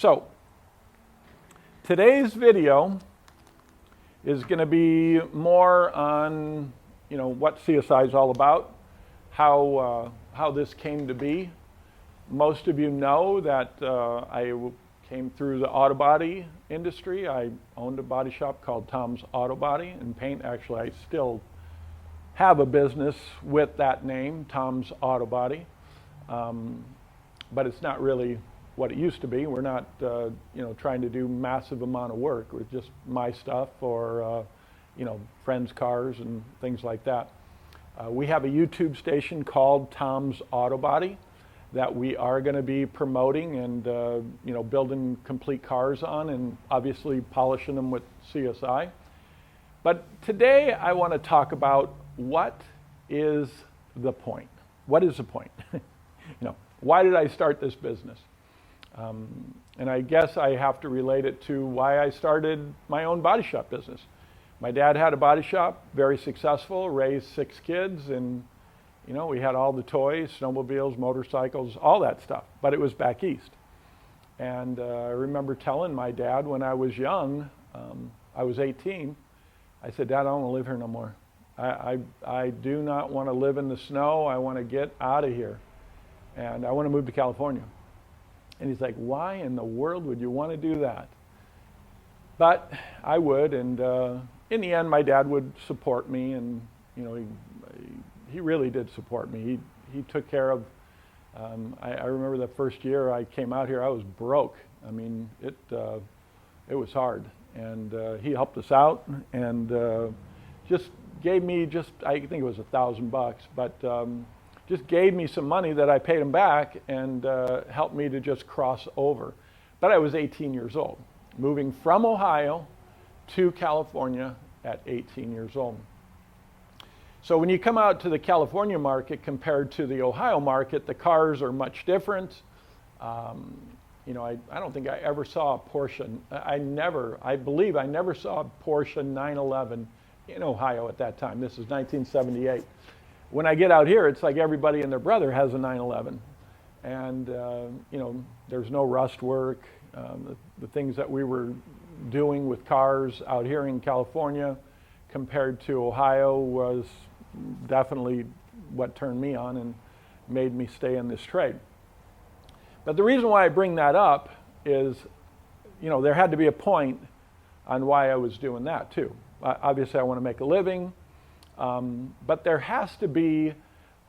So today's video is going to be more on, what CSI is all about, how this came to be. Most of you know that I came through the auto body industry. I owned a body shop called Tom's Auto Body and Paint. Actually, I still have a business with that name, Tom's Auto Body, but it's not really what it used to be. We're not, trying to do massive amount of work with just my stuff or, friends' cars and things like that. We have a YouTube station called Tom's Auto Body that we are going to be promoting and, building complete cars on and obviously polishing them with CSI. But today I want to talk about what is the point? What is the point? Why did I start this business? And I guess I have to relate it to why I started my own body shop business. My dad had a body shop, very successful, raised 6 kids, and we had all the toys, snowmobiles, motorcycles, all that stuff, but it was back east. And I remember telling my dad when I was young, I was 18, I said, "Dad, I don't want to live here no more. I do not want to live in the snow. I want to get out of here, and I want to move to California." And he's like, "Why in the world would you want to do that?" But I would, and in the end, my dad would support me, and he really did support me. He took care of. I remember the first year I came out here, I was broke. I mean, it was hard, and he helped us out, and just gave me I think it was $1,000, but just gave me some money that I paid him back and helped me to just cross over. But I was 18 years old, moving from Ohio to California at 18 years old. So when you come out to the California market compared to the Ohio market, the cars are much different. I don't think I ever saw a Porsche. I believe I never saw a Porsche 911 in Ohio at that time. This is 1978. When I get out here, it's like everybody and their brother has a 911. And, there's no rust work. The things that we were doing with cars out here in California compared to Ohio was definitely what turned me on and made me stay in this trade. But the reason why I bring that up is, there had to be a point on why I was doing that too. Obviously, I want to make a living. But there has to be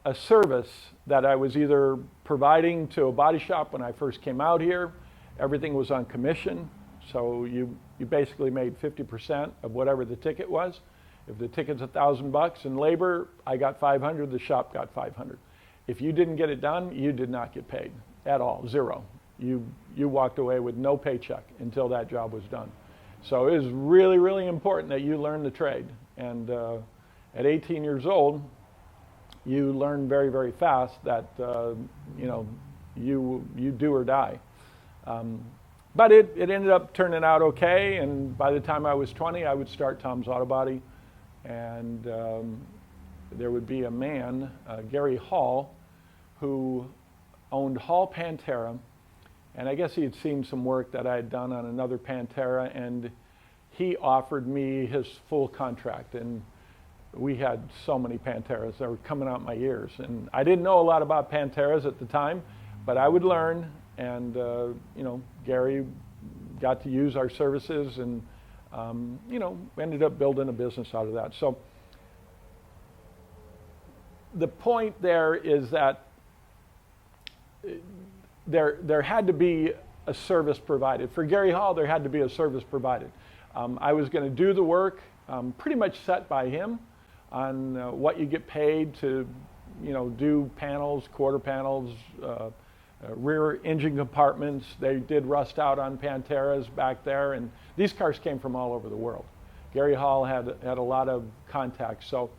a service that I was either providing to a body shop when I first came out here. Everything was on commission, so you basically made 50% of whatever the ticket was. If the ticket's $1,000 in labor, I got 500, the shop got 500. If you didn't get it done, you did not get paid at all, zero. You walked away with no paycheck until that job was done. So it is really, really important that you learn the trade. And at 18 years old, you learn very, very fast that, you do or die. But it ended up turning out okay, and by the time I was 20, I would start Tom's Auto Body, and there would be a man, Gary Hall, who owned Hall Pantera, and I guess he had seen some work that I had done on another Pantera, and he offered me his full contract, and we had so many Panteras that were coming out my ears. And I didn't know a lot about Panteras at the time, but I would learn, and Gary got to use our services, and ended up building a business out of that. So the point there is that there had to be a service provided. For Gary Hall, there had to be a service provided. I was going to do the work pretty much set by him on what you get paid to, do panels, quarter panels, rear engine compartments. They did rust out on Panteras back there, and these cars came from all over the world. Gary Hall had a lot of contacts, so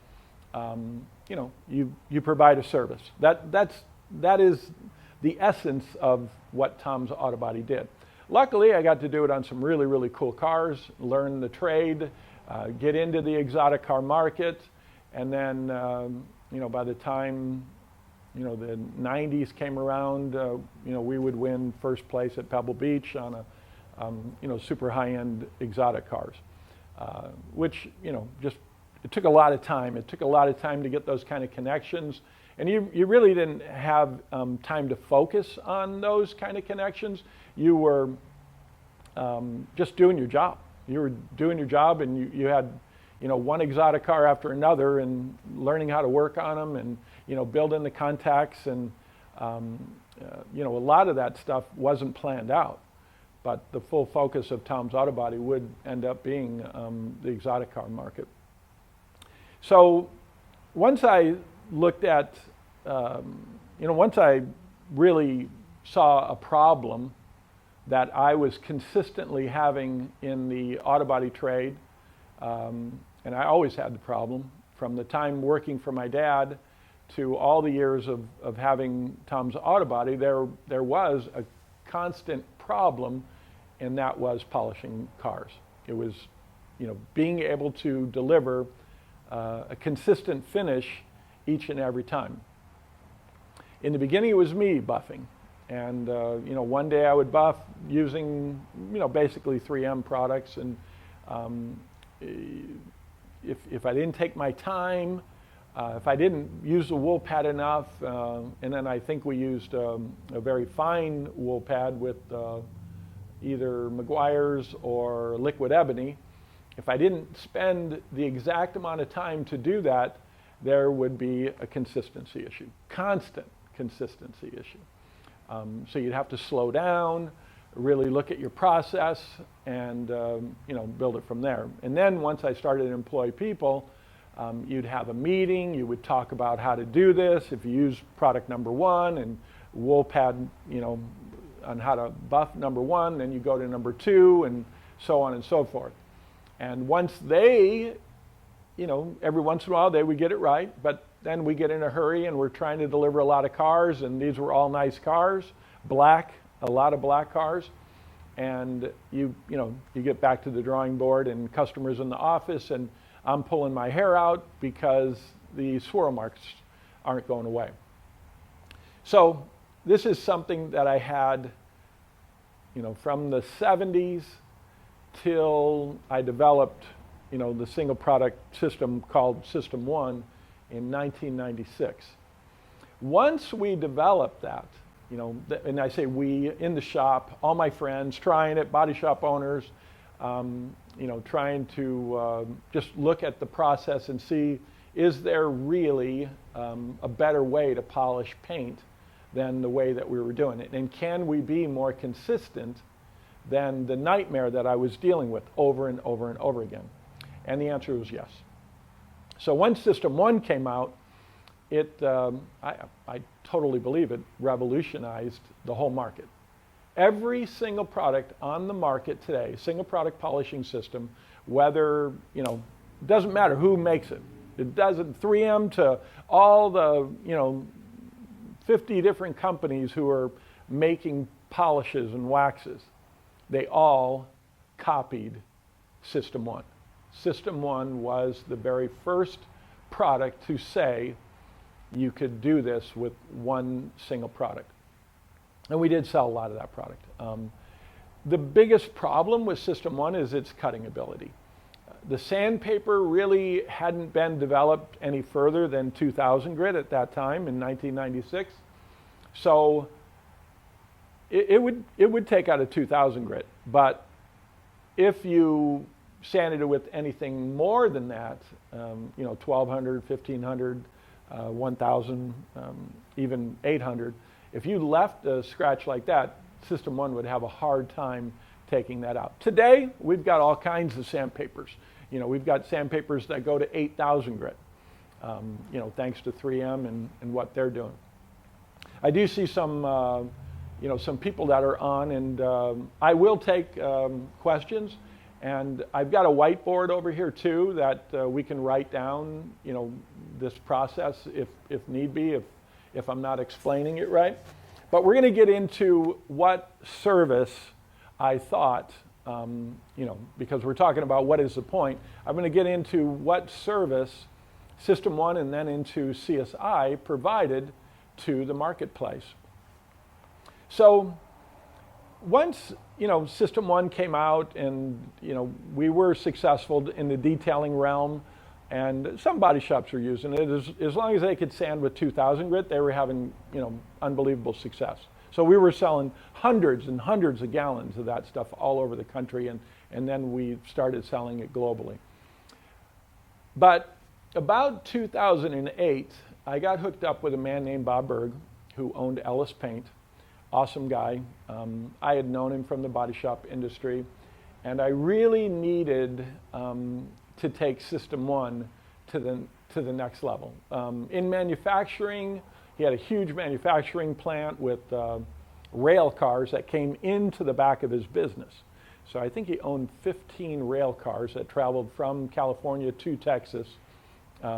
you provide a service. That is the essence of what Tom's Auto Body did. Luckily, I got to do it on some really, really cool cars, learn the trade, get into the exotic car market, and then by the time the 90s came around, we would win first place at Pebble Beach on a super high-end exotic cars, which, just, it took a lot of time. It took a lot of time to get those kind of connections. And you really didn't have time to focus on those kind of connections. You were just doing your job. You were doing your job, and you had, one exotic car after another, and learning how to work on them, and building the contacts, and a lot of that stuff wasn't planned out. But the full focus of Tom's Auto Body would end up being the exotic car market. So once I looked at, once I really saw a problem that I was consistently having in the auto body trade, and I always had the problem from the time working for my dad to all the years of having Tom's Auto Body. There was a constant problem, and that was polishing cars. It was, being able to deliver a consistent finish each and every time. In the beginning, it was me buffing. And, one day I would buff using, basically 3M products. And if I didn't take my time, if I didn't use the wool pad enough, and then I think we used a very fine wool pad with either Meguiar's or liquid ebony, if I didn't spend the exact amount of time to do that, there would be a consistency issue, constant consistency issue. So you'd have to slow down, really look at your process, and build it from there. And then once I started to employ people, you'd have a meeting, you would talk about how to do this. If you use product number one and wool pad, on how to buff number one, then you go to number two, and so on and so forth. And once they, every once in a while they would get it right, but then we get in a hurry and we're trying to deliver a lot of cars, and these were all nice cars, black, a lot of black cars. And you get back to the drawing board, and customers in the office, and I'm pulling my hair out because the swirl marks aren't going away. So this is something that I had, from the 70s till I developed, the single product system called System 1 in 1996. Once we developed that, and I say we, in the shop, all my friends trying it, body shop owners, trying to just look at the process and see, is there really a better way to polish paint than the way that we were doing it? And can we be more consistent than the nightmare that I was dealing with over and over and over again? And the answer was yes. So when System 1 came out, I totally believe it revolutionized the whole market. Every single product on the market today, single product polishing system, whether, doesn't matter who makes it. It doesn't, 3M to all the, 50 different companies who are making polishes and waxes, they all copied System 1. System 1 was the very first product to say you could do this with one single product. And we did sell a lot of that product. The biggest problem with System 1 is its cutting ability. The sandpaper really hadn't been developed any further than 2000 grit at that time in 1996. So it would take out a 2000 grit. But if you sanded it with anything more than that, 1200, 1500, 1000, even 800, if you left a scratch like that, System 1 would have a hard time taking that out. Today, we've got all kinds of sandpapers. We've got sandpapers that go to 8,000 grit, thanks to 3M and what they're doing. I do see some people that are on, and I will take questions. And I've got a whiteboard over here too that we can write down, this process if need be, if I'm not explaining it right. But we're going to get into what service I thought, because we're talking about what is the point. I'm going to get into what service System 1 and then into CSI provided to the marketplace. So once, System 1 came out and, we were successful in the detailing realm, and some body shops were using it. As long as they could sand with 2,000 grit, they were having, unbelievable success. So we were selling hundreds and hundreds of gallons of that stuff all over the country, and then we started selling it globally. But about 2008, I got hooked up with a man named Bob Berg, who owned Ellis Paint. Awesome guy. I had known him from the body shop industry, and I really needed to take System 1 to the next level. In manufacturing, he had a huge manufacturing plant with rail cars that came into the back of his business. So I think he owned 15 rail cars that traveled from California to Texas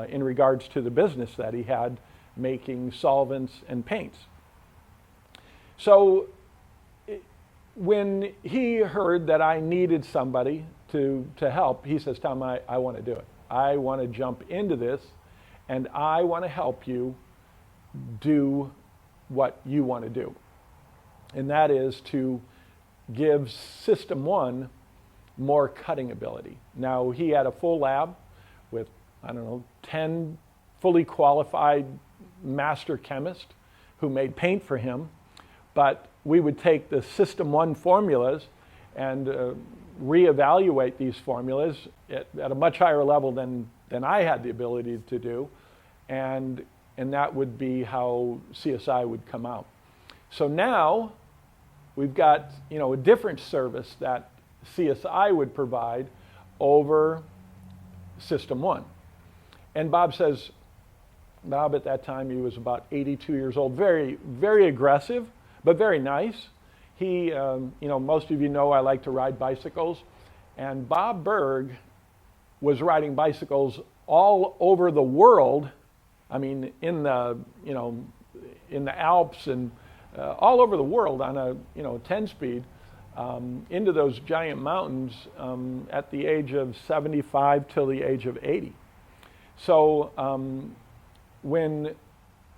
in regards to the business that he had making solvents and paints. So when he heard that I needed somebody to help, he says, Tom, I want to do it. I want to jump into this, and I want to help you do what you want to do. And that is to give System 1 more cutting ability. Now, he had a full lab with, 10 fully qualified master chemists who made paint for him. But we would take the System 1 formulas and reevaluate these formulas at a much higher level than I had the ability to do. And that would be how CSI would come out. So now we've got a different service that CSI would provide over System 1. And Bob at that time, he was about 82 years old, very, very aggressive, but very nice. He, most of you know I like to ride bicycles, and Bob Berg was riding bicycles all over the world. I mean, in the Alps and all over the world on a 10-speed into those giant mountains at the age of 75 till the age of 80. So when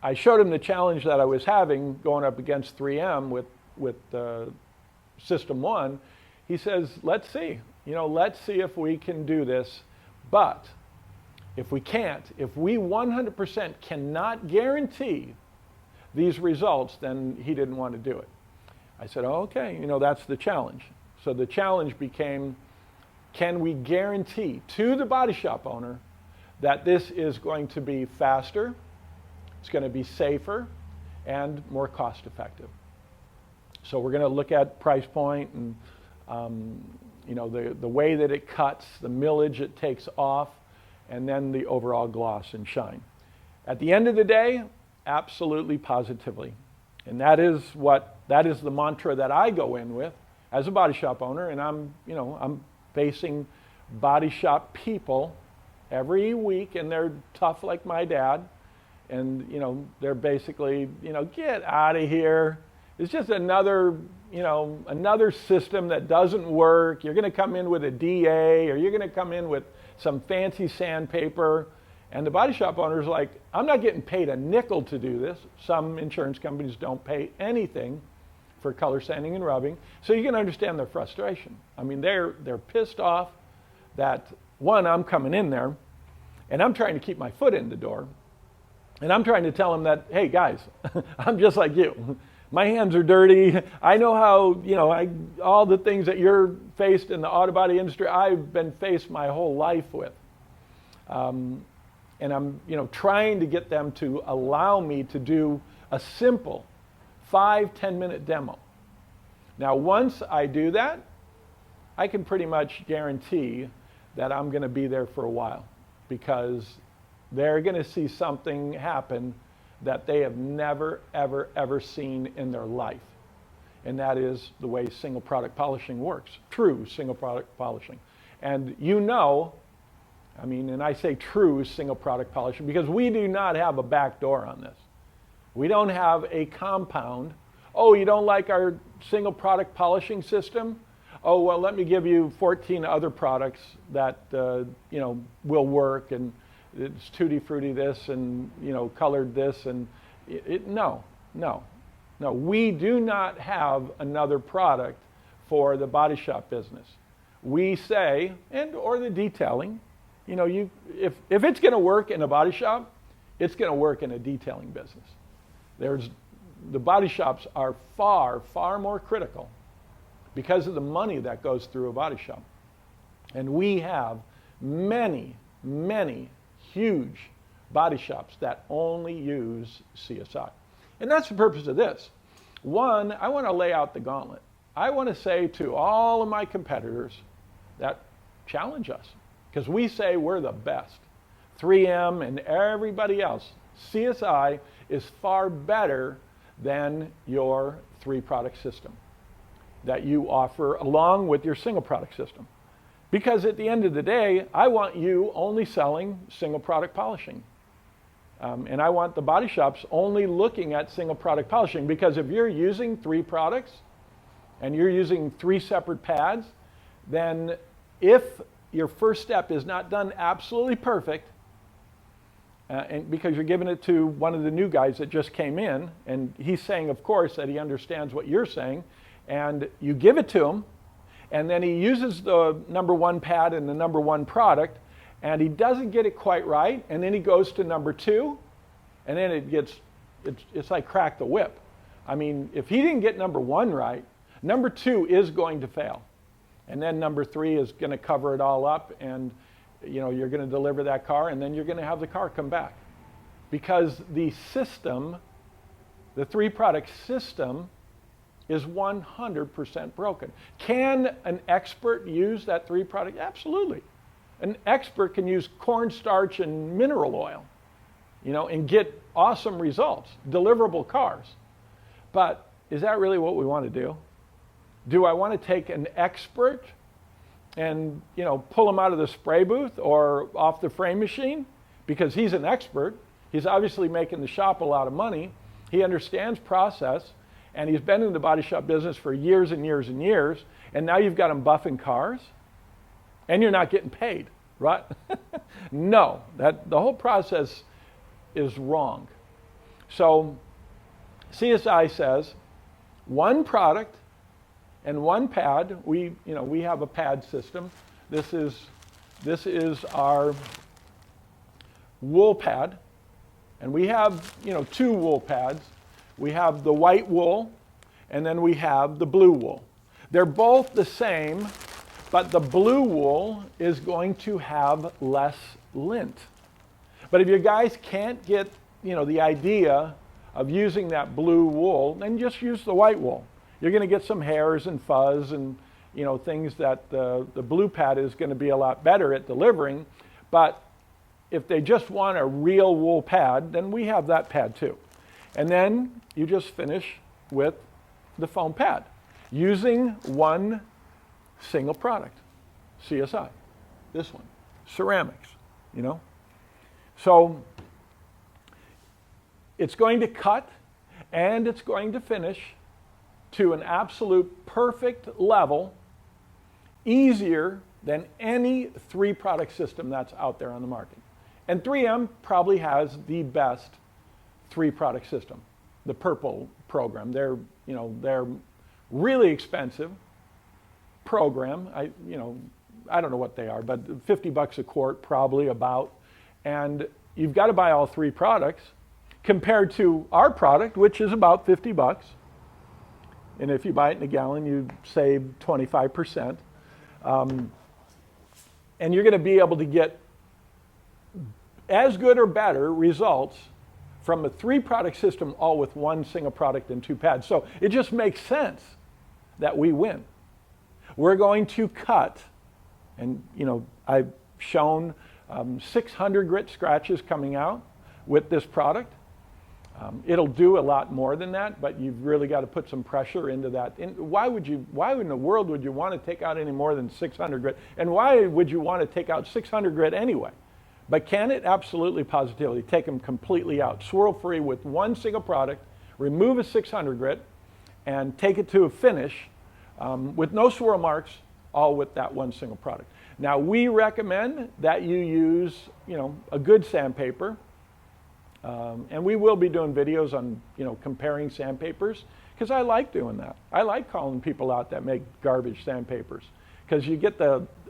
I showed him the challenge that I was having going up against 3M with System 1, he says, let's see if we can do this. But if we can't, if we 100% cannot guarantee these results, then he didn't want to do it. I said, okay, that's the challenge. So the challenge became, can we guarantee to the body shop owner that this is going to be faster, it's going to be safer, and more cost effective? So we're going to look at price point and the way that it cuts, the millage it takes off, and then the overall gloss and shine. At the end of the day, absolutely positively. And that is the mantra that I go in with as a body shop owner, and I'm facing body shop people every week, and they're tough like my dad, and they're basically get out of here. It's just another system that doesn't work. You're going to come in with a DA, or you're going to come in with some fancy sandpaper. And the body shop owner's like, I'm not getting paid a nickel to do this. Some insurance companies don't pay anything for color sanding and rubbing. So you can understand their frustration. I mean, they're pissed off that, one, I'm coming in there, and I'm trying to keep my foot in the door. And I'm trying to tell them that, hey, guys, I'm just like you. My hands are dirty. I know how, all the things that you're faced in the auto body industry, I've been faced my whole life with. And I'm, trying to get them to allow me to do a simple 5-10 minute demo. Now, once I do that, I can pretty much guarantee that I'm going to be there for a while, because they're going to see something happen that they have never, ever, ever seen in their life. And that is the way single product polishing works, true single product polishing. And and I say true single product polishing because we do not have a back door on this. We don't have a compound. Oh, you don't like our single product polishing system? Oh, well, let me give you 14 other products that, will work, and it's tutti frutti this and, colored this, and No, no, no. We do not have another product for the body shop business. We say, or the detailing, if it's going to work in a body shop, it's going to work in a detailing business. The body shops are far, far more critical because of the money that goes through a body shop. And we have many, many huge body shops that only use CSI. And that's the purpose of this. One, I want to lay out the gauntlet. I want to say to all of my competitors that challenge us, because we say we're the best. 3M and everybody else, CSI is far better than your 3-product system that you offer along with your single product system. Because at the end of the day, I want you only selling single product polishing. And I want the body shops only looking at single product polishing, because if you're using 3 products and you're using 3 separate pads, then if your first step is not done absolutely perfect, and because you're giving it to one of the new guys that just came in, and he's saying, of course, that he understands what you're saying, and you give it to him, and then he uses the number 1 pad and the number 1 product, and he doesn't get it quite right, and then he goes to number 2, and then it's like crack the whip. I mean, if he didn't get number 1 right, number 2 is going to fail. And then number 3 is going to cover it all up, and you're going to deliver that car, and then you're going to have the car come back. Because the system, the 3-product system, is 100% broken. Can an expert use that 3-product? Absolutely. An expert can use cornstarch and mineral oil, and get awesome results, deliverable cars. But is that really what we want to do? Do I want to take an expert and pull him out of the spray booth or off the frame machine? Because he's an expert. He's obviously making the shop a lot of money. He understands process, and he's been in the body shop business for years and years and years, and now you've got him buffing cars, and you're not getting paid, right? No, the whole process is wrong. So CSI says 1 product and 1 pad. We have a pad system. This is our wool pad, and we have 2 wool pads. We have the white wool, and then we have the blue wool. They're both the same, but the blue wool is going to have less lint. But if you guys can't get the idea of using that blue wool, then just use the white wool. You're going to get some hairs and fuzz and things that the blue pad is going to be a lot better at delivering. But if they just want a real wool pad, then we have that pad too. And then you just finish with the foam pad using 1 single product, CSI. This one, Ceram-X, So it's going to cut and it's going to finish to an absolute perfect level, easier than any 3-product system that's out there on the market. And 3M probably has the best 3-product system, the Purple program. They're really expensive program. I don't know what they are, but $50 a quart probably about. And you've got to buy all 3 products compared to our product, which is about $50. And if you buy it in a gallon, you save 25%. And you're going to be able to get as good or better results from a 3-product system, all with 1 single product and 2 pads. So it just makes sense that we win. We're going to cut, and I've shown 600 grit scratches coming out with this product. It'll do a lot more than that, but you've really got to put some pressure into that. And why in the world would you want to take out any more than 600 grit? And why would you want to take out 600 grit anyway? But can it? Absolutely, positively. Take them completely out. Swirl free with 1 single product, remove a 600 grit, and take it to a finish with no swirl marks, all with that 1 single product. Now, we recommend that you use, a good sandpaper. And we will be doing videos on, comparing sandpapers, because I like doing that. I like calling people out that make garbage sandpapers, because you get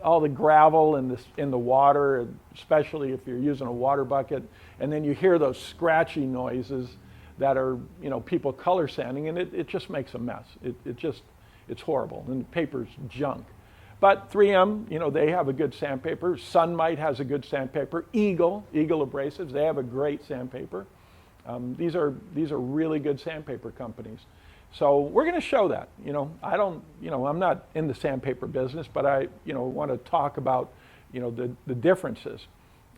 all the gravel in the water, especially if you're using a water bucket, and then you hear those scratchy noises that are, people color sanding, and it just makes a mess. It's horrible, and the paper's junk. But 3M, they have a good sandpaper. Sunmite has a good sandpaper. Eagle Abrasives, they have a great sandpaper. These are really good sandpaper companies. So we're going to show that. I'm not in the sandpaper business, but I, want to talk about, the differences.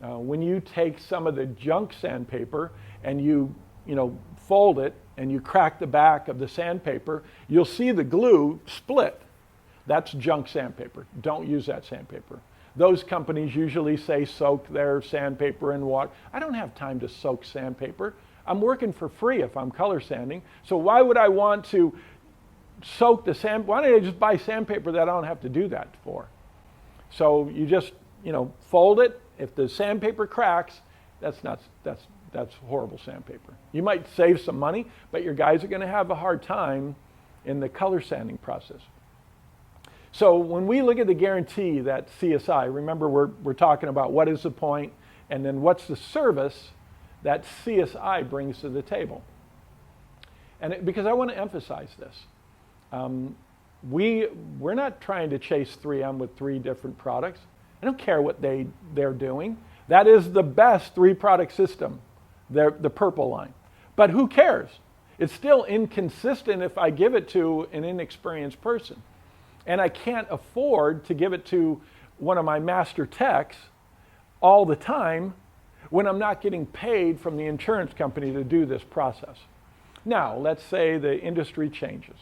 When you take some of the junk sandpaper and you fold it and you crack the back of the sandpaper, you'll see the glue split. That's junk sandpaper. Don't use that sandpaper. Those companies usually say soak their sandpaper in water. I don't have time to soak sandpaper. I'm working for free if I'm color sanding. So why would I want to soak the sand? Why don't I just buy sandpaper that I don't have to do that for? So you just, fold it. If the sandpaper cracks, that's horrible sandpaper. You might save some money, but your guys are going to have a hard time in the color sanding process. So when we look at the guarantee that CSI, remember we're talking about what is the point and then what's the service that CSI brings to the table. And because I want to emphasize this, we're not trying to chase 3M with 3 different products. I don't care what they're doing. That is the best 3-product system, the purple line. But who cares? It's still inconsistent if I give it to an inexperienced person. And I can't afford to give it to one of my master techs all the time when I'm not getting paid from the insurance company to do this process. Now, let's say the industry changes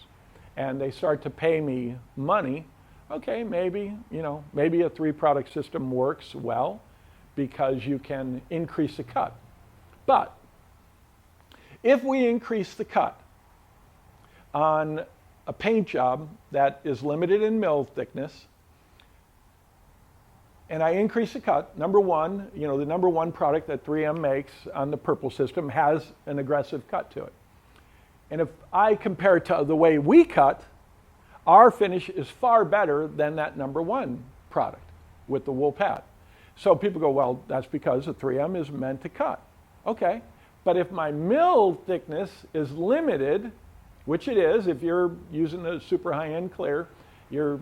and they start to pay me money. Okay, maybe a 3-product system works well because you can increase the cut. But if we increase the cut on a paint job that is limited in mil thickness, and I increase the cut, number one, the number 1 product that 3M makes on the purple system has an aggressive cut to it. And if I compare it to the way we cut, our finish is far better than that number 1 product with the wool pad. So people go, well, that's because the 3M is meant to cut. Okay, but if my mil thickness is limited, which it is, if you're using a super high-end clear, you're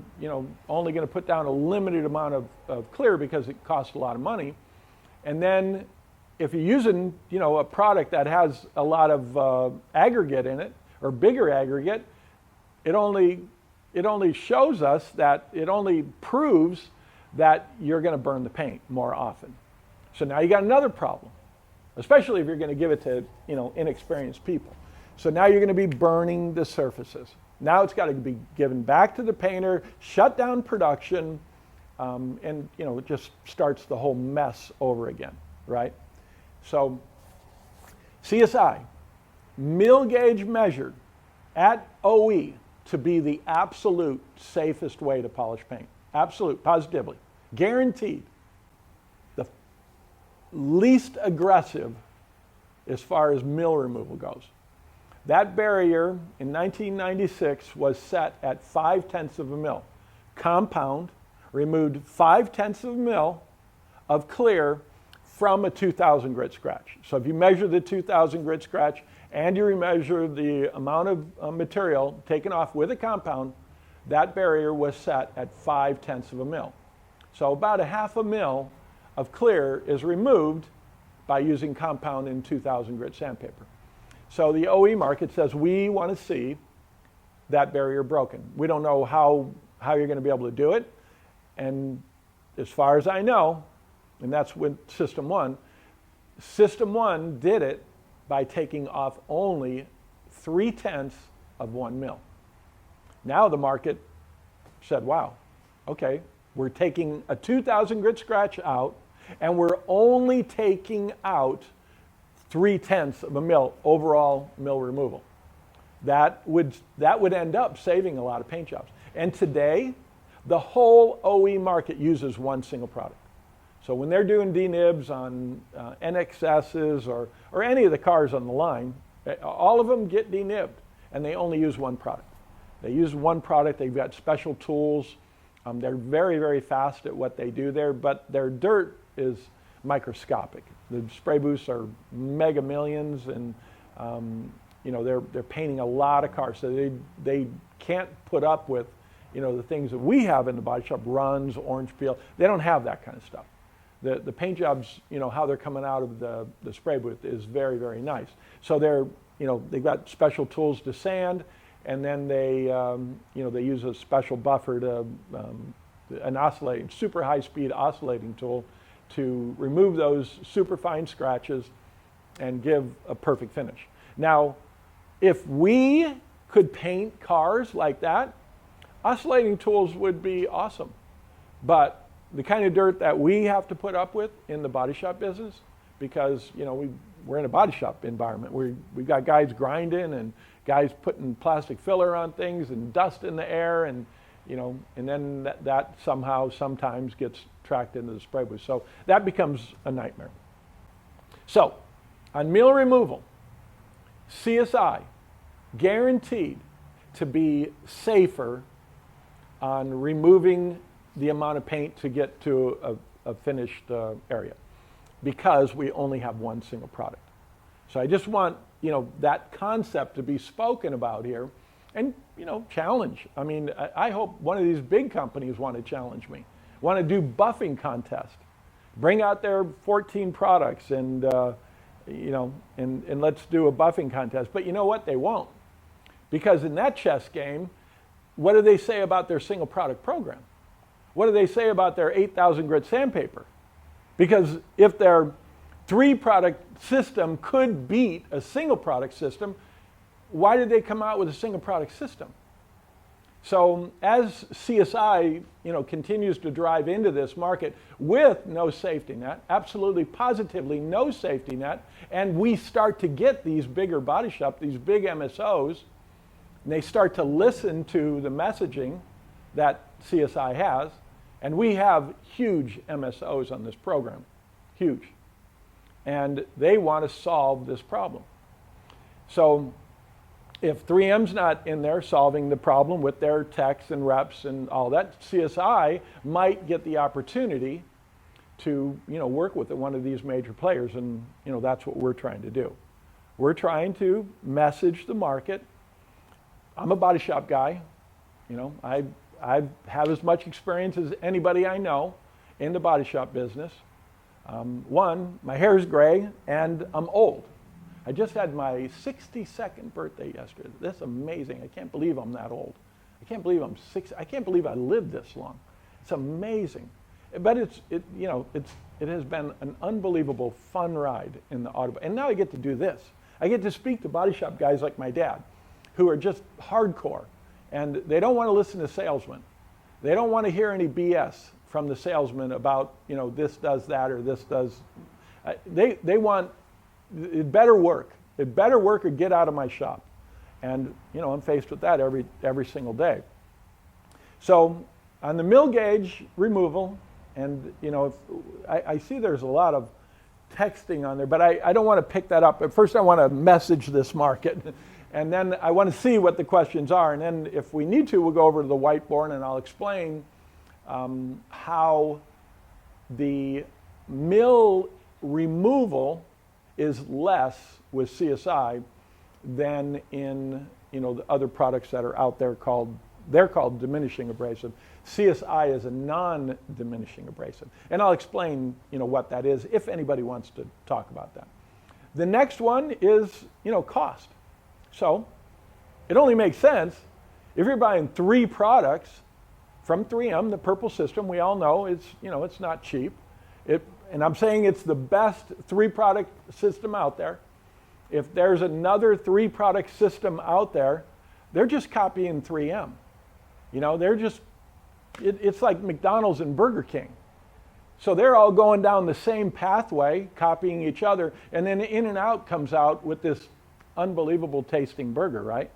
only going to put down a limited amount of clear because it costs a lot of money. And then if you're using a product that has a lot of aggregate in it, or bigger aggregate, it only shows us that, it only proves that you're going to burn the paint more often. So now you got another problem, especially if you're going to give it to inexperienced people. So now you're going to be burning the surfaces. Now it's got to be given back to the painter, shut down production, and it just starts the whole mess over again, right? So CSI, mil gauge measured at OE to be the absolute safest way to polish paint. Absolute, positively, guaranteed. The least aggressive as far as mil removal goes. That barrier in 1996 was set at 0.5 of a mil. Compound removed 0.5 of a mil of clear from a 2,000 grit scratch. So if you measure the 2,000 grit scratch and you measure the amount of material taken off with a compound, that barrier was set at 0.5 of a mil. So about 0.5 mil of clear is removed by using compound in 2,000 grit sandpaper. So the OE market says we want to see that barrier broken. We don't know how you're going to be able to do it. And as far as I know, and that's with System 1, System 1 did it by taking off only 0.3 of 1 mil. Now the market said, wow, okay, we're taking a 2,000 grit scratch out and we're only taking out 0.3 of a mil overall mil removal. That would end up saving a lot of paint jobs. And today, the whole OE market uses one single product. So when they're doing denibs on NXSs or any of the cars on the line, all of them get denibbed, and they only use one product. They use one product. They've got special tools. They're very, very fast at what they do there, but their dirt is microscopic. The spray booths are mega millions, and they're painting a lot of cars, so they can't put up with the things that we have in the body shop, runs, orange peel. They don't have that kind of stuff. The paint jobs, how they're coming out of the spray booth is very, very nice. So they've got special tools to sand, and then they use a special buffer to an oscillating, super high speed oscillating tool to remove those super fine scratches and give a perfect finish. Now, if we could paint cars like that, oscillating tools would be awesome. But the kind of dirt that we have to put up with in the body shop business, because we're in a body shop environment. We've got guys grinding and guys putting plastic filler on things and dust in the air, and then that somehow sometimes gets tracked into the spray booth. So that becomes a nightmare. So on meal removal, CSI guaranteed to be safer on removing the amount of paint to get to a finished area, because we only have one single product. So I just want that concept to be spoken about here, and challenge. I mean, I hope one of these big companies want to challenge me, want to do buffing contest, bring out their 14 products and let's do a buffing contest. But you know what? They won't, because in that chess game, what do they say about their single product program? What do they say about their 8,000 grit sandpaper? Because if their 3-product system could beat a single product system, why did they come out with a single product system? So as CSI continues to drive into this market with no safety net, absolutely positively no safety net, and we start to get these bigger body shop, these big MSOs, and they start to listen to the messaging that CSI has, and we have huge MSOs on this program, huge. And they want to solve this problem. So if 3M's not in there solving the problem with their techs and reps and all that, CSI might get the opportunity to work with one of these major players, and that's what we're trying to do. We're trying to message the market. I'm a body shop guy. I have as much experience as anybody I know in the body shop business. One, my hair is gray and I'm old. I just had my 62nd birthday yesterday. That's amazing. I can't believe I'm that old. I can't believe I'm 60. I can't believe I lived this long. It's amazing. But it has been an unbelievable fun ride in the auto. And now I get to do this. I get to speak to body shop guys like my dad, who are just hardcore, and they don't want to listen to salesmen. They don't want to hear any BS from the salesman about this does that or this does. They want it better work. It better work or get out of my shop. And I'm faced with that every single day. So on the mill gauge removal, and I see there's a lot of texting on there, but I don't want to pick that up. But first I want to message this market, and then I want to see what the questions are, and then if we need to, we'll go over to the whiteboard and I'll explain how the mill removal is less with CSI than in the other products that are out there they're called diminishing abrasive. CSI is a non-diminishing abrasive, and I'll explain what that is if anybody wants to talk about that. The next one is cost. So it only makes sense if you're buying 3 products from 3M, the purple system. We all know it's not cheap. And I'm saying it's the best 3-product system out there. If there's another 3-product system out there, they're just copying 3M. It's like McDonald's and Burger King. So they're all going down the same pathway, copying each other, and then In-N-Out comes out with this unbelievable tasting burger, right?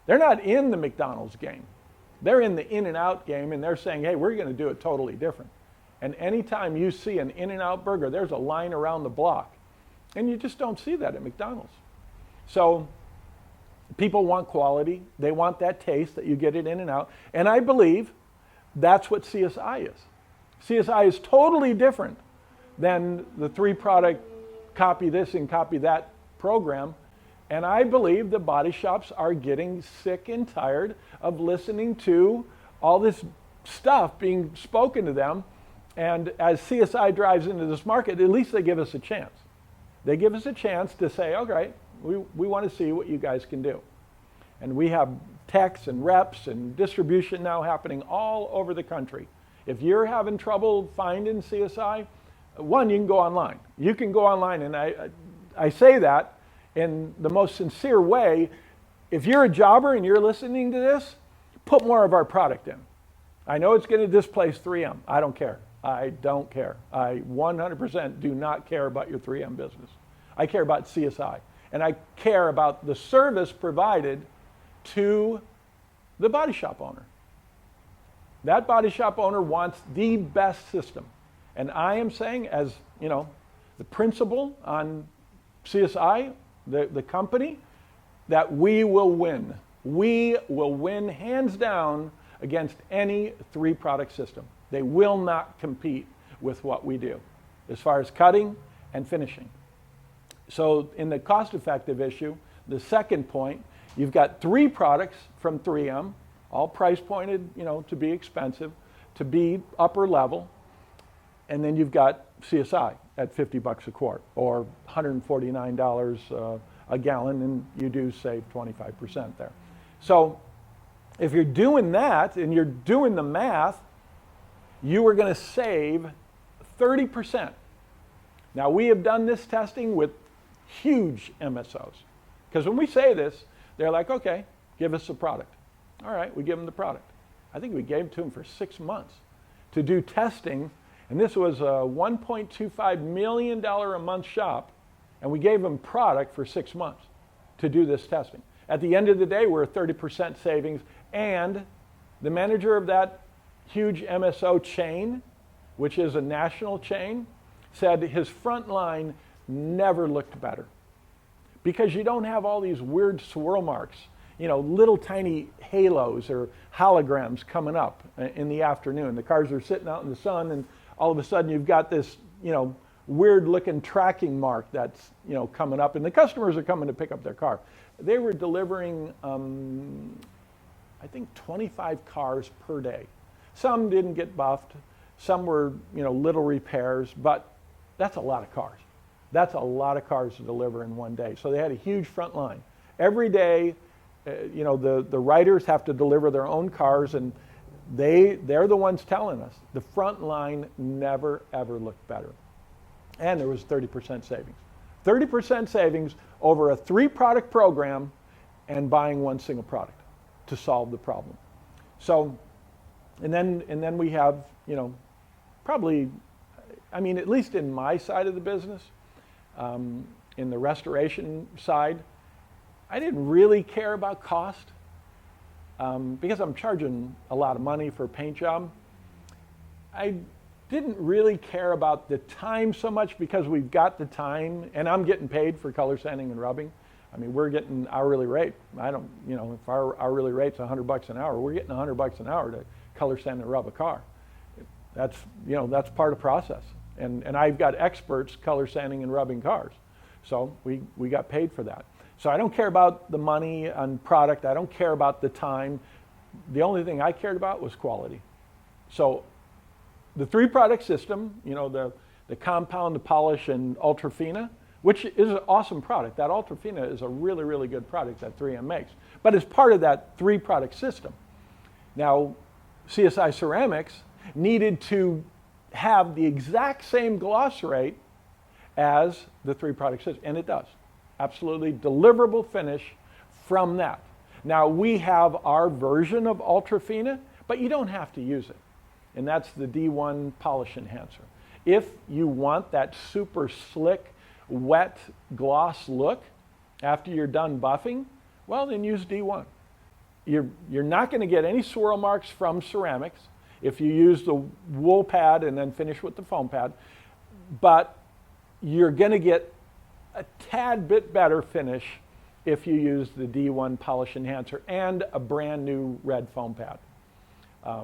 They're not in the McDonald's game. They're in the In-N-Out game, and they're saying, hey, we're going to do it totally different. And anytime you see an In-N-Out burger, there's a line around the block. And you just don't see that at McDonald's. So people want quality. They want that taste that you get at In-N-Out. And I believe that's what CSI is. CSI is totally different than the 3-product copy this and copy that program. And I believe the body shops are getting sick and tired of listening to all this stuff being spoken to them. And as CSI drives into this market, at least they give us a chance. They give us a chance to say, okay, we want to see what you guys can do. And we have techs and reps and distribution now happening all over the country. If you're having trouble finding CSI, one, you can go online. You can go online, and I say that in the most sincere way. If you're a jobber and you're listening to this, put more of our product in. I know it's going to displace 3M. I don't care. I don't care. I 100% do not care about your 3M business. I care about CSI. And I care about the service provided to the body shop owner. That body shop owner wants the best system. And I am saying, as you know, the principal on CSI, the company, that we will win. We will win hands down against any 3-product system. They will not compete with what we do as far as cutting and finishing. So in the cost-effective issue, the second point, you've got 3 products from 3M, all price pointed, to be expensive, to be upper level, and then you've got CSI at $50 a quart or $149 a gallon, and you do save 25% there. So if you're doing that and you're doing the math, you are going to save 30%. Now, we have done this testing with huge MSOs. Because when we say this, they're like, okay, give us the product. All right, we give them the product. I think we gave it to them for 6 months to do testing. And this was a $1.25 million a month shop. And we gave them product for 6 months to do this testing. At the end of the day, we're a 30% savings. And the manager of that huge MSO chain, which is a national chain, said his front line never looked better. Because you don't have all these weird swirl marks, little tiny halos or holograms coming up in the afternoon. The cars are sitting out in the sun, and all of a sudden you've got this, weird looking tracking mark that's, coming up, and the customers are coming to pick up their car. They were delivering, I think 25 cars per day. Some didn't get buffed, some were, little repairs, but that's a lot of cars. That's a lot of cars to deliver in one day. So they had a huge front line. Every day, the writers have to deliver their own cars, and they're the ones telling us the front line never, ever looked better. And there was 30% savings. 30% savings over a 3-product program and buying one single product to solve the problem. So, and then we have, probably, at least in my side of the business, in the restoration side, I didn't really care about cost because I'm charging a lot of money for a paint job. I didn't really care about the time so much because we've got the time, and I'm getting paid for color sanding and rubbing. We're getting hourly rate. If our hourly rate's $100 an hour, we're getting $100 an hour to color sand and rub a car. That's part of the process. And I've got experts color sanding and rubbing cars. So we got paid for that. So I don't care about the money on product. I don't care about the time. The only thing I cared about was quality. So the 3-product system, the compound, the polish, and Ultra Fina, which is an awesome product. That Ultra Fina is a really, really good product that 3M makes. But it's part of that 3-product system. Now, CSI Ceram-X needed to have the exact same gloss rate as the 3-product system, and it does. Absolutely deliverable finish from that. Now, we have our version of Ultra Fina, but you don't have to use it, and that's the D1 polish enhancer. If you want that super slick, wet gloss look after you're done buffing, well, then use D1. You're not going to get any swirl marks from Ceram-X. if you use the wool pad and then finish with the foam pad. But you're going to get a tad bit better finish if you use the D1 polish enhancer and a brand new red foam pad. I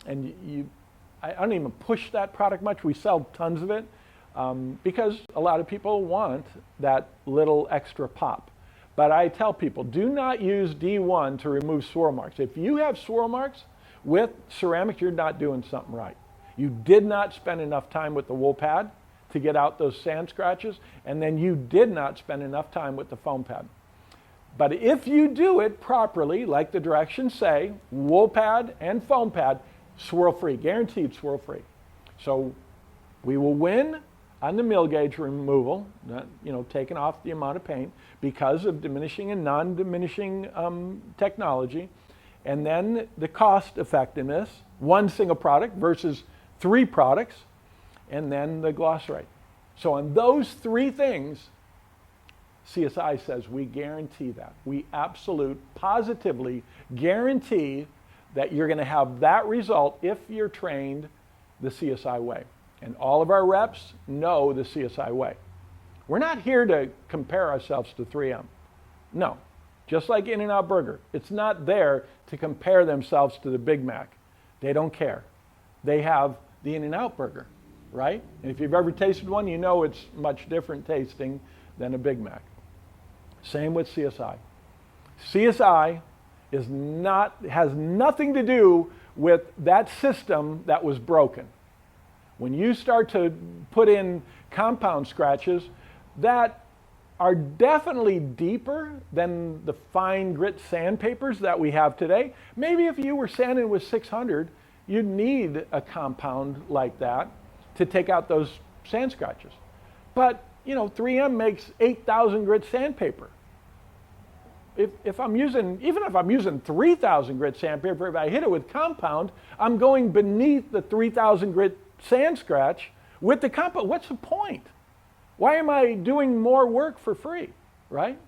don't even push that product much. We sell tons of it because a lot of people want that little extra pop. But I tell people, do not use D1 to remove swirl marks. If you have swirl marks with ceramic, you're not doing something right. You did not spend enough time with the wool pad to get out those sand scratches, and then you did not spend enough time with the foam pad. But if you do it properly, like the directions say, wool pad and foam pad, swirl free, guaranteed swirl free. So we will win on the mill gauge removal, taking off the amount of paint because of diminishing and non-diminishing technology. And then the cost effectiveness, one single product versus 3 products, and then the gloss rate. So on those 3 things, CSI says we guarantee that. We positively guarantee that you're going to have that result if you're trained the CSI way. And all of our reps know the CSI way. We're not here to compare ourselves to 3M. No. Just like In-N-Out Burger, it's not there to compare themselves to the Big Mac. They don't care. They have the In-N-Out Burger, right? And if you've ever tasted one, you know it's much different tasting than a Big Mac. Same with CSI. CSI has nothing to do with that system that was broken. When you start to put in compound scratches that are definitely deeper than the fine grit sandpapers that we have today. Maybe if you were sanding with 600, you'd need a compound like that to take out those sand scratches. But 3M makes 8,000 grit sandpaper. Even if I'm using 3,000 grit sandpaper, if I hit it with compound, I'm going beneath the 3,000 grit sand scratch with the compound. What's the point? Why am I doing more work for free, right?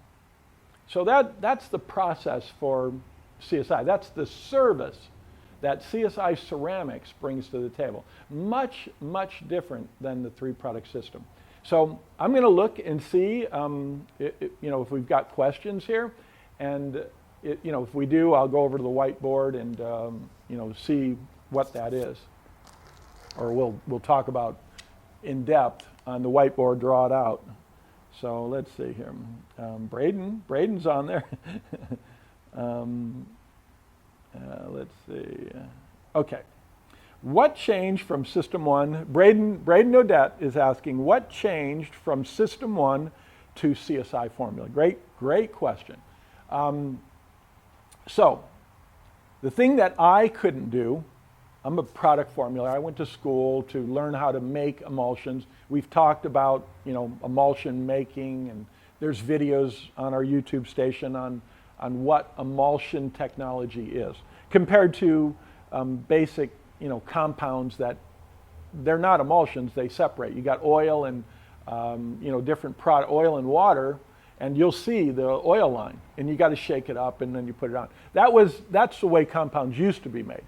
So that's the process for CSI. That's the service that CSI Ceram-X brings to the table. Much, much different than the 3-product system. So I'm going to look and see, if we've got questions here, and if we do, I'll go over to the whiteboard and see what that is, or we'll talk about in depth on the whiteboard, draw it out. So let's see here. Braden's on there. Let's see. Okay. What changed from System 1? Braden Odette is asking, what changed from System 1 to CSI formula? Great question. So, the thing that I couldn't do, I'm a product formulator. I went to school to learn how to make emulsions. We've talked about, emulsion making, and there's videos on our YouTube station on what emulsion technology is compared to basic, compounds that they're not emulsions, they separate. You got oil and, different oil and water, and you'll see the oil line, and you got to shake it up and then you put it on. That's the way compounds used to be made.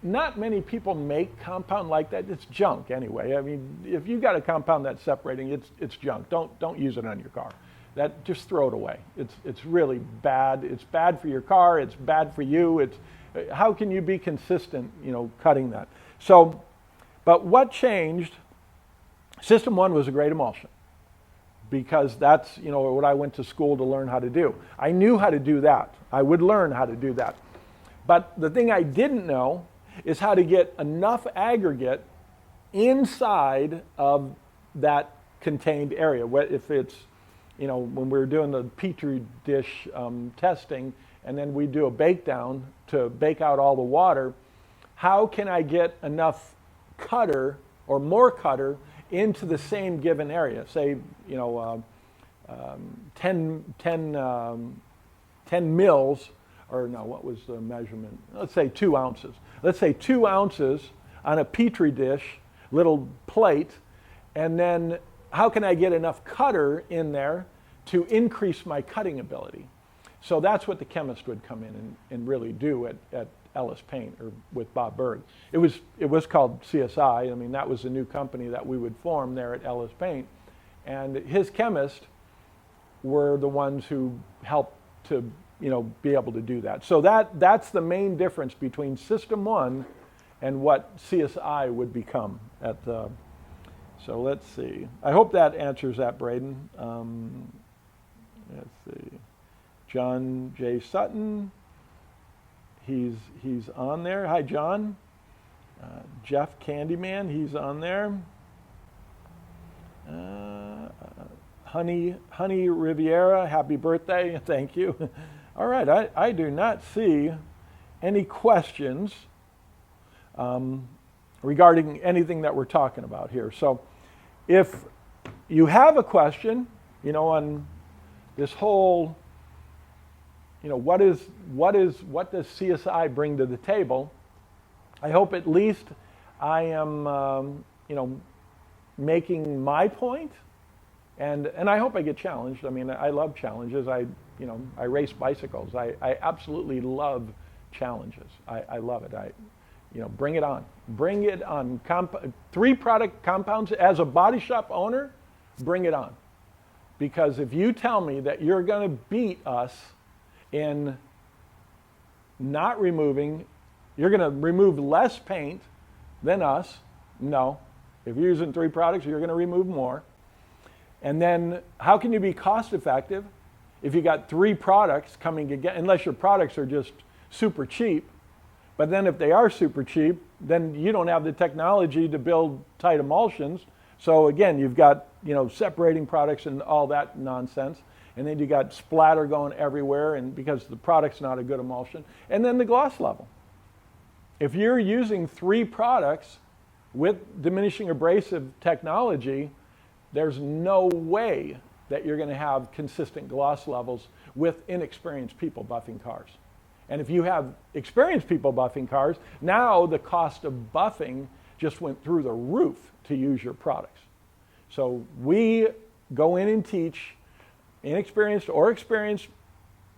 Not many people make compound like that. It's junk anyway. I mean, if you got a compound that's separating, it's junk. Don't use it on your car. Just throw it away. It's really bad. It's bad for your car. It's bad for you. How can you be consistent, cutting that? So, but what changed? System 1 was a great emulsion because that's, what I went to school to learn how to do. I knew how to do that. I would learn how to do that. But the thing I didn't know is how to get enough aggregate inside of that contained area. If it's, when we're doing the Petri dish testing, and then we do a bake down to bake out all the water, how can I get enough cutter or more cutter into the same given area? Say, 10 mils, or no, what was the measurement? Let's say 2 ounces. Let's say 2 ounces on a Petri dish, little plate, and then how can I get enough cutter in there to increase my cutting ability? So that's what the chemist would come in and really do at Ellis Paint or with Bob Berg. It was called CSI. I mean, that was a new company that we would form there at Ellis Paint. And his chemists were the ones who helped to, be able to do that. So that's the main difference between System 1 and what CSI would become at the. So let's see. I hope that answers that, Braden. Let's see. John J. Sutton. He's on there. Hi, John. Jeff Candyman. He's on there. Honey Riviera. Happy birthday. Thank you. All right. I do not see any questions regarding anything that we're talking about here. So if you have a question, on this whole, what does CSI bring to the table? I hope at least I am, making my point, and I hope I get challenged. I mean, I love challenges. I race bicycles. I absolutely love challenges. I love it. Bring it on. Bring it on. 3 product compounds as a body shop owner, bring it on. Because if you tell me that you're going to beat us in not removing, you're going to remove less paint than us, no. If you're using 3 products, you're going to remove more. And then how can you be cost effective if you got 3 products coming again, unless your products are just super cheap? But then if they are super cheap, then you don't have the technology to build tight emulsions. So again, you've got, separating products and all that nonsense. And then you got splatter going everywhere, and because the product's not a good emulsion. And then the gloss level. If you're using 3 products with diminishing abrasive technology, there's no way that you're going to have consistent gloss levels with inexperienced people buffing cars. And if you have experienced people buffing cars, now the cost of buffing just went through the roof to use your products. So we go in and teach inexperienced or experienced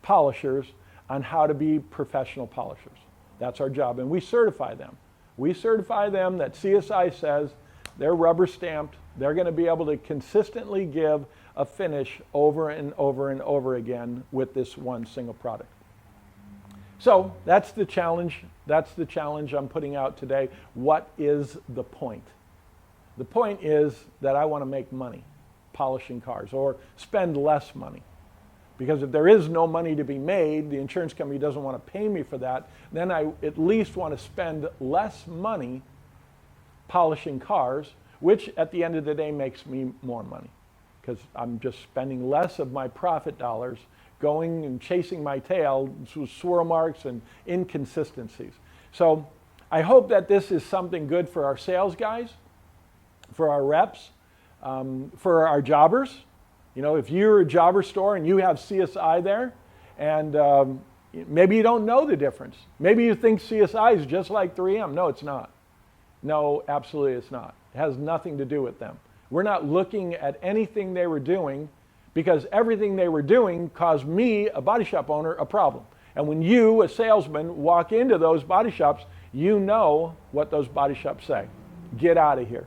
polishers on how to be professional polishers. That's our job, and we certify them. We certify them that CSI says they're rubber stamped, they're going to be able to consistently give a finish over and over and over again with this one single product. So that's the challenge. That's the challenge I'm putting out today. What is the point? The point is that I want to make money polishing cars, or spend less money. Because if there is no money to be made, the insurance company doesn't want to pay me for that, then I at least want to spend less money polishing cars, which at the end of the day makes me more money. Because I'm just spending less of my profit dollars going and chasing my tail with swirl marks and inconsistencies. So I hope that this is something good for our sales guys, for our reps, for our jobbers. If you're a jobber store and you have CSI there, and maybe you don't know the difference. Maybe you think CSI is just like 3M. No, it's not. No, absolutely it's not. It has nothing to do with them. We're not looking at anything they were doing, because everything they were doing caused me, a body shop owner, a problem. And when you, a salesman, walk into those body shops, you know what those body shops say. Get out of here.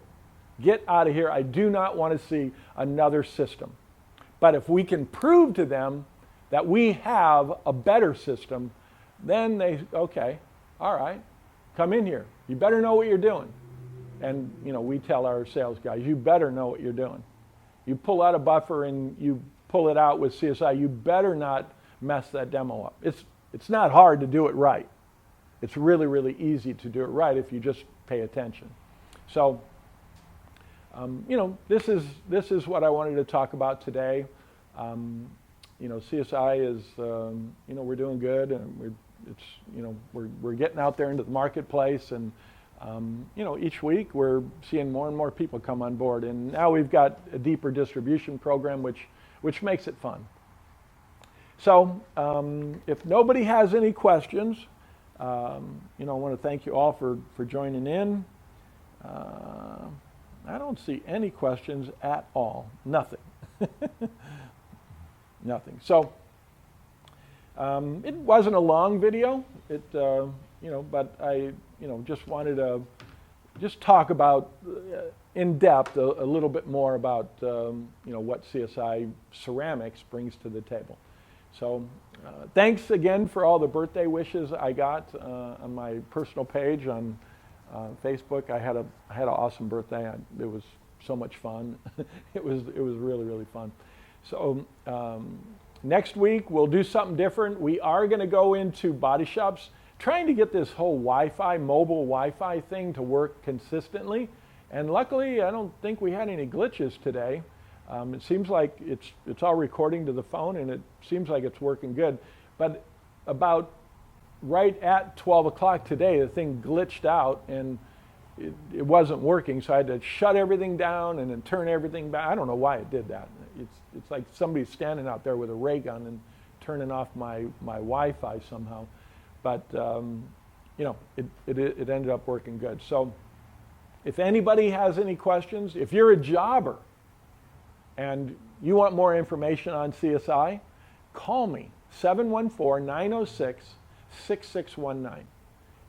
Get out of here. I do not want to see another system. But if we can prove to them that we have a better system, then they, okay, all right, come in here. You better know what you're doing. And, we tell our sales guys, you better know what you're doing. You pull out a buffer and you pull it out with CSI, you better not mess that demo up. It's not hard to do it right. It's really, really easy to do it right if you just pay attention. So, this is what I wanted to talk about today. CSI is, we're doing good, and we're getting out there into the marketplace, and each week we're seeing more and more people come on board, and now we've got a deeper distribution program, which makes it fun. So, if nobody has any questions, I want to thank you all for joining in. I don't see any questions at all. Nothing. Nothing. So, it wasn't a long video. but I, just wanted to just talk about in depth a little bit more about, what CSI Ceram-X brings to the table. So thanks again for all the birthday wishes I got on my personal page on Facebook. I had an awesome birthday. It was so much fun. It was really, really fun. So next week we'll do something different. We are going to go into body shops, trying to get this whole Wi-Fi, mobile Wi-Fi thing to work consistently. And luckily, I don't think we had any glitches today. It seems like it's all recording to the phone, and it seems like it's working good. But about right at 12 o'clock today, the thing glitched out, and it wasn't working. So I had to shut everything down and then turn everything back. I don't know why it did that. It's like somebody standing out there with a ray gun and turning off my Wi-Fi somehow. But it ended up working good. So if anybody has any questions, if you're a jobber and you want more information on CSI, call me, 714-906-6619.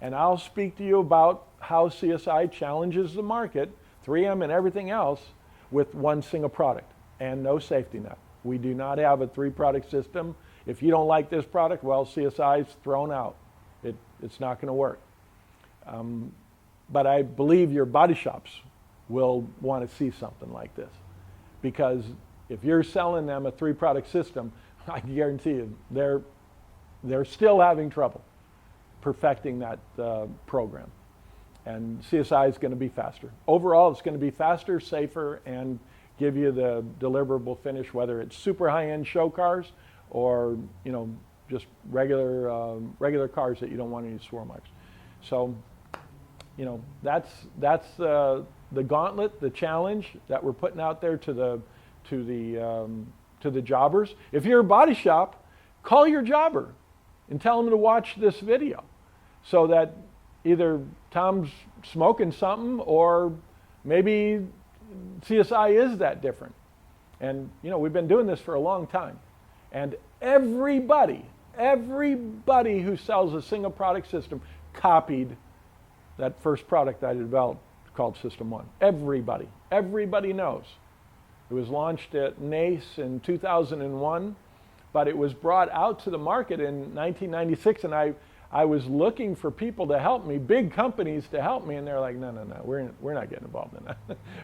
And I'll speak to you about how CSI challenges the market, 3M and everything else, with one single product and no safety net. We do not have a 3-product system. If you don't like this product, well, CSI's thrown out. It's not going to work. But I believe your body shops will want to see something like this. Because if you're selling them a 3-product system, I guarantee you they're still having trouble perfecting that program. And CSI is going to be faster. Overall, it's going to be faster, safer, and give you the deliverable finish, whether it's super high-end show cars or just regular cars that you don't want any swirl marks. So that's the gauntlet, the challenge that we're putting out there to the jobbers. If you're a body shop, call your jobber and tell them to watch this video, so that either Tom's smoking something or maybe CSI is that different. And we've been doing this for a long time, and everybody who sells a single product system copied that first product I developed called System 1. Everybody knows. It was launched at NACE in 2001, but it was brought out to the market in 1996, and I was looking for people to help me, big companies to help me, and they're like, no, we're not getting involved in that.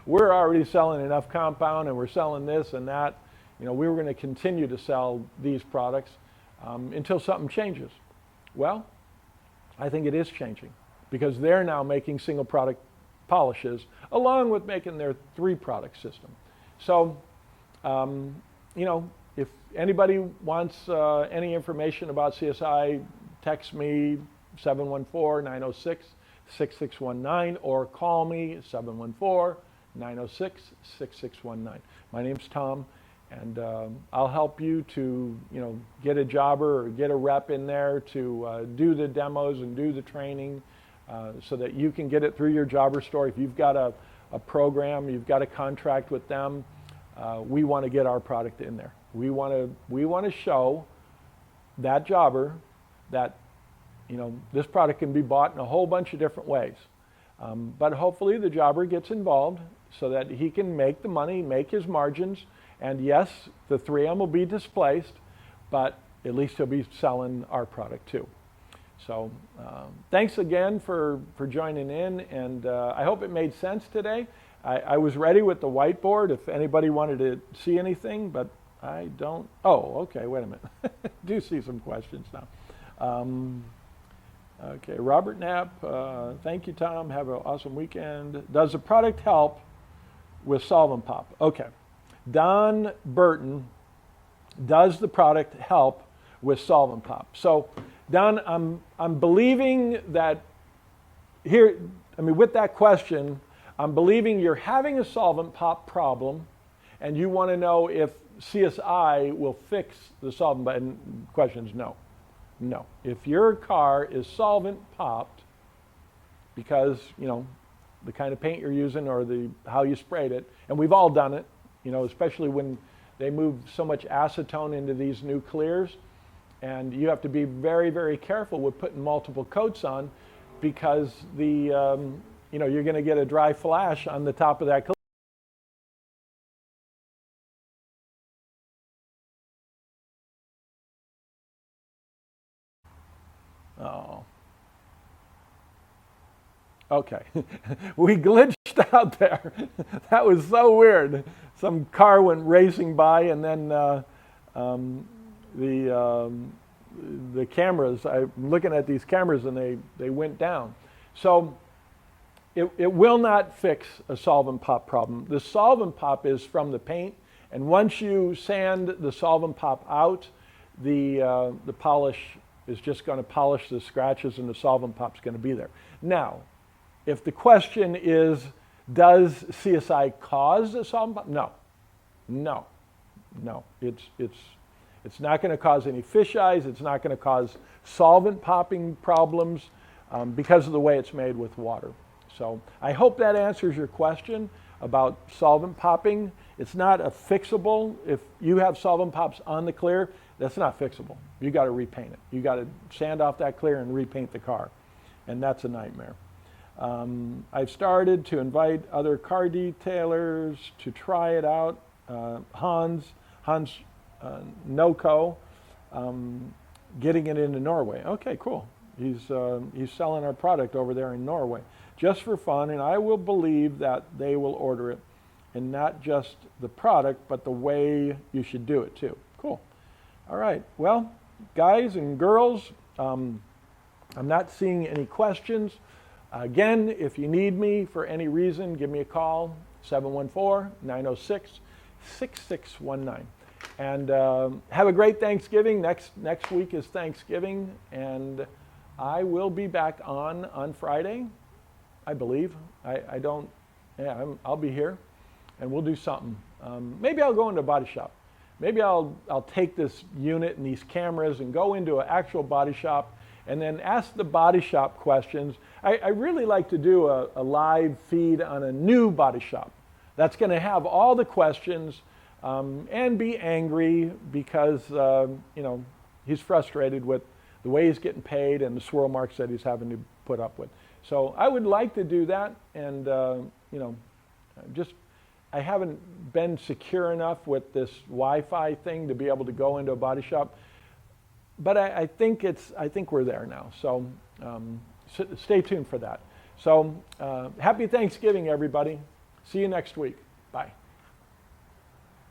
We're already selling enough compound, and we're selling this and that. We were going to continue to sell these products until something changes. Well, I think it is changing, because they're now making single product polishes along with making their 3-product system. So, if anybody wants any information about CSI, text me 714-906-6619 or call me 714-906-6619. My name's Tom, and I'll help you to get a jobber or get a rep in there to do the demos and do the training, so that you can get it through your jobber store. If you've got a program, you've got a contract with them, we want to get our product in there. We want to show that jobber that this product can be bought in a whole bunch of different ways. But hopefully the jobber gets involved so that he can make the money, make his margins, and yes, the 3M will be displaced, but at least he'll be selling our product too. So thanks again for joining in, and I hope it made sense today. I was ready with the whiteboard if anybody wanted to see anything, but I don't. Oh, okay, wait a minute. Do see some questions now. Okay, Robert Knapp, thank you, Tom. Have an awesome weekend. Does the product help with solvent pop? Okay. Don Burton, does the product help with solvent pop? So, Don, I'm believing that here, with that question, I'm believing you're having a solvent pop problem, and you want to know if CSI will fix the solvent pop. And the question is no. No. If your car is solvent popped because, the kind of paint you're using or how you sprayed it, and we've all done it, especially when they move so much acetone into these new clears, And you have to be very, very careful with putting multiple coats on, because you're going to get a dry flash on the top of that clear. Oh. Okay. We glitched out there. That was so weird. Some car went racing by, and then the cameras, I'm looking at these cameras, and they went down. So it will not fix a solvent pop problem. The solvent pop is from the paint, and once you sand the solvent pop out, the polish is just going to polish the scratches, and the solvent pop's going to be there. Now, if the question is, does CSI cause a solvent pop? No. It's not going to cause any fish eyes. It's not going to cause solvent popping problems because of the way it's made with water. So I hope that answers your question about solvent popping. It's not a fixable. If you have solvent pops on the clear, that's not fixable. You got to repaint it. You got to sand off that clear and repaint the car, and that's a nightmare. I've started to invite other car detailers to try it out. Hans Noco, getting it into Norway. Okay, cool. He's selling our product over there in Norway just for fun, and I will believe that they will order it, and not just the product, but the way you should do it too. Cool. All right. Well, guys and girls, I'm not seeing any questions. Again, if you need me for any reason, give me a call, 714-906-6619. And have a great Thanksgiving. Next week is Thanksgiving, and I will be back on Friday, I believe. I'll be here, and we'll do something. Maybe I'll go into a body shop. Maybe I'll take this unit and these cameras and go into an actual body shop and then ask the body shop questions. I really like to do a live feed on a new body shop that's going to have all the questions and be angry because he's frustrated with the way he's getting paid and the swirl marks that he's having to put up with. So I would like to do that, and I haven't been secure enough with this Wi-Fi thing to be able to go into a body shop. But I think we're there now. So stay tuned for that. So happy Thanksgiving, everybody. See you next week. Bye.